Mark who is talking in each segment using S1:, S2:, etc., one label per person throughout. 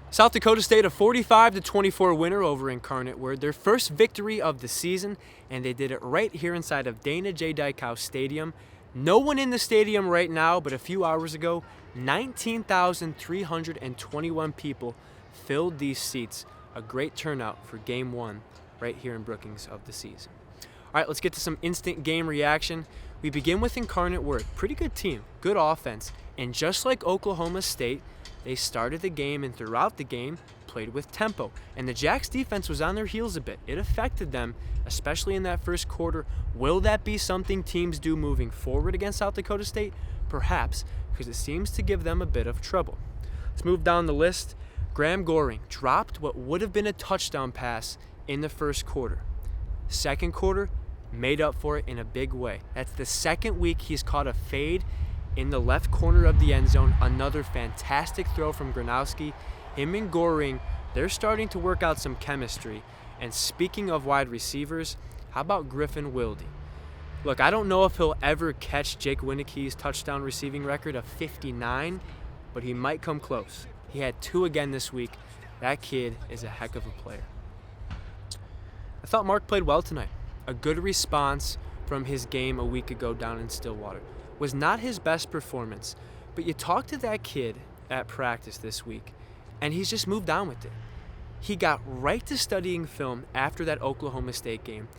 S1: South Dakota State a 45-24 winner over Incarnate Word, their first victory of the season, and they did it right here inside of Dana J. Dykhouse Stadium. No one in the stadium right now, but a few hours ago, 19,321 people filled these seats. A great turnout for Game 1 right here in Brookings of the season. All right, let's get to some instant game reaction. We begin with Incarnate Word. Pretty good team, good offense, and just like Oklahoma State, they started the game and throughout the game played with tempo. And the Jacks defense was on their heels a bit. It affected them, especially in that first quarter. Will that be something teams do moving forward against South Dakota State? Perhaps, because it seems to give them a bit of trouble. Let's move down the list. Graham Goring dropped what would have been a touchdown pass in the first quarter. Second quarter, made up for it in a big way. That's the second week he's caught a fade in the left corner of the end zone. Another fantastic throw from Gronowski. Him and Goring, they're starting to work out some chemistry. And speaking of wide receivers, how about Griffin Wilde? Look, I don't know if he'll ever catch Jake Winicki's touchdown receiving record of 59, but he might come close. He had 2 again this week. That kid is a heck of a player. I thought Mark played well tonight. A good response from his game a week ago down in Stillwater. Was not his best performance, but you talk to that kid at practice this week, and he's just moved on with it. He got right to studying film after that Oklahoma State game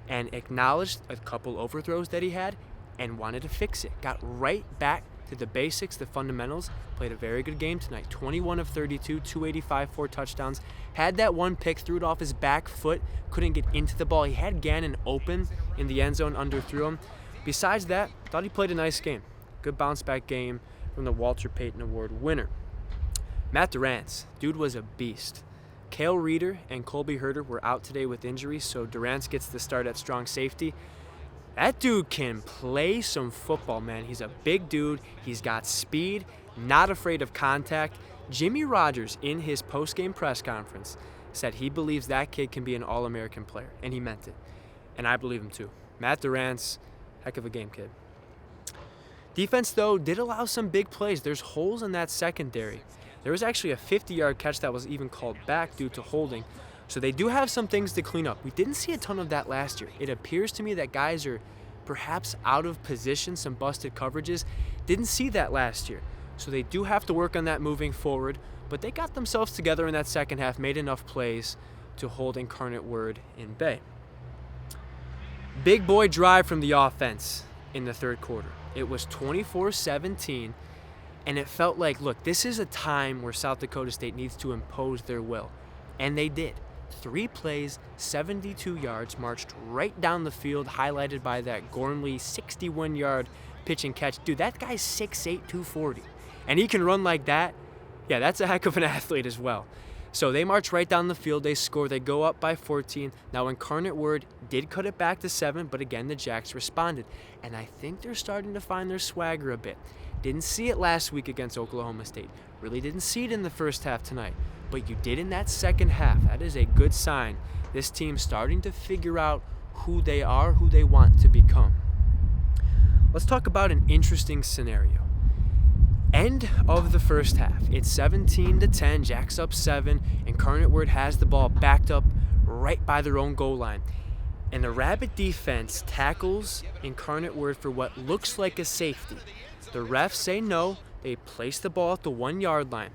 S1: and acknowledged a couple overthrows that he had and wanted to fix it. Got right back to the basics, the fundamentals. Played a very good game tonight. 21 of 32, 285, 4 touchdowns. Had that one pick, threw it off his back foot, couldn't get into the ball. He had Gannon open in the end zone, underthrew him. Besides that, thought he played a nice game. Good bounce-back game from the Walter Payton Award winner. Matt Durrance, dude was a beast. Cale Reeder and Colby Herter were out today with injuries, so Durrance gets the start at strong safety. That dude can play some football, man. He's a big dude. He's got speed, not afraid of contact. Jimmy Rogers, in his post-game press conference, said he believes that kid can be an All-American player, and he meant it. And I believe him too. Matt Durrance, heck of a game, kid. Defense, though, did allow some big plays. There's holes in that secondary. There was actually a 50-yard catch that was even called back due to holding. So they do have some things to clean up. We didn't see a ton of that last year. It appears to me that guys are perhaps out of position, some busted coverages. Didn't see that last year. So they do have to work on that moving forward. But they got themselves together in that second half, made enough plays to hold Incarnate Word in bay. Big boy drive from the offense in the third quarter. It was 24-17, and it felt like, look, this is a time where South Dakota State needs to impose their will. And they did. 3 plays, 72 yards, marched right down the field, highlighted by that Gormley 61-yard pitch and catch. Dude, that guy's 6'8", 240. And he can run like that. Yeah, that's a heck of an athlete as well. So they march right down the field, they score, they go up by 14. Now Incarnate Word did cut it back to 7, but again the Jacks responded. And I think they're starting to find their swagger a bit. Didn't see it last week against Oklahoma State. Really didn't see it in the first half tonight. But you did in that second half. That is a good sign. This team's starting to figure out who they are, who they want to become. Let's talk about an interesting scenario. End of the first half. It's 17-10, Jacks up 7. Incarnate Word has the ball backed up right by their own goal line. And the Rabbit defense tackles Incarnate Word for what looks like a safety. The refs say no. They place the ball at the 1-yard line.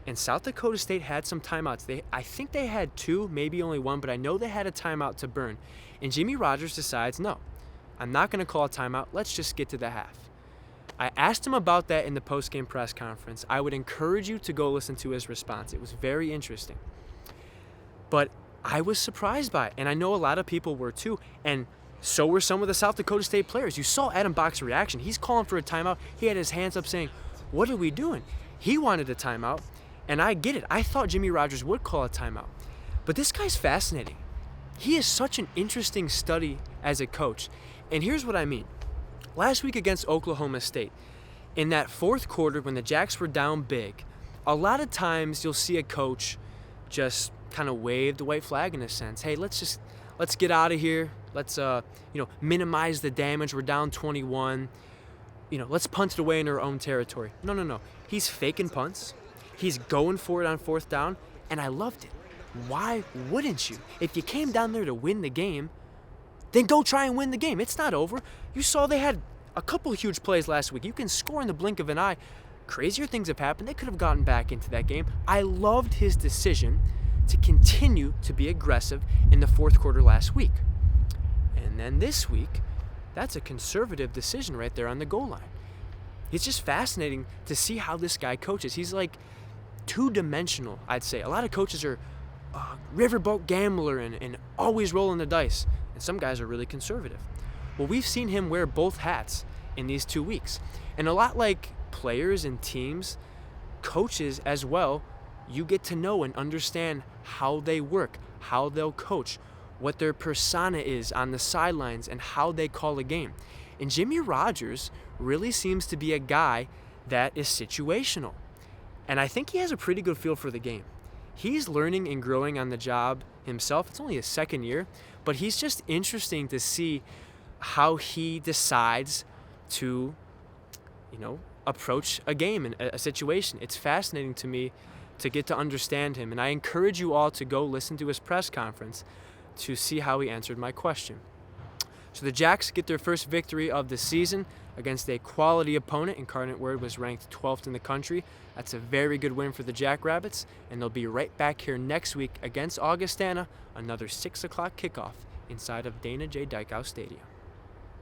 S1: And South Dakota State had some timeouts. I think they had 2, maybe only 1, but I know they had a timeout to burn. And Jimmy Rogers decides, no, I'm not going to call a timeout. Let's just get to the half. I asked him about that in the post-game press conference. I would encourage you to go listen to his response. It was very interesting. But I was surprised by it, and I know a lot of people were too, and so were some of the South Dakota State players. You saw Adam Bach's reaction. He's calling for a timeout. He had his hands up saying, what are we doing? He wanted a timeout, and I get it. I thought Jimmy Rogers would call a timeout. But this guy's fascinating. He is such an interesting study as a coach, and here's what I mean. Last week against Oklahoma State, in that fourth quarter when the Jacks were down big, a lot of times you'll see a coach just kind of wave the white flag in a sense. Hey, let's get out of here. Let's minimize the damage. We're down 21. Let's punt it away in our own territory. No. He's faking punts. He's going for it on 4th down, and I loved it. Why wouldn't you? If you came down there to win the game, then go try and win the game. It's not over. You saw they had a couple huge plays last week. You can score in the blink of an eye. Crazier things have happened. They could have gotten back into that game. I loved his decision to continue to be aggressive in the 4th quarter last week. And then this week, that's a conservative decision right there on the goal line. It's just fascinating to see how this guy coaches. He's like two-dimensional, I'd say. A lot of coaches are riverboat gambler and always rolling the dice. And some guys are really conservative. Well, we've seen him wear both hats in these 2 weeks. And a lot like players and teams, coaches as well, you get to know and understand how they work, how they'll coach, what their persona is on the sidelines, and how they call a game. And Jimmy Rogers really seems to be a guy that is situational. And I think he has a pretty good feel for the game. He's learning and growing on the job himself. It's only his 2nd year, but he's just interesting to see how he decides to, approach a game and a situation. It's fascinating to me to get to understand him, and I encourage you all to go listen to his press conference to see how he answered my question. So the Jacks get their first victory of the season against a quality opponent. Incarnate Word was ranked 12th in the country. That's a very good win for the Jackrabbits, and they'll be right back here next week against Augustana, another 6 o'clock kickoff inside of Dana J. Dykow Stadium.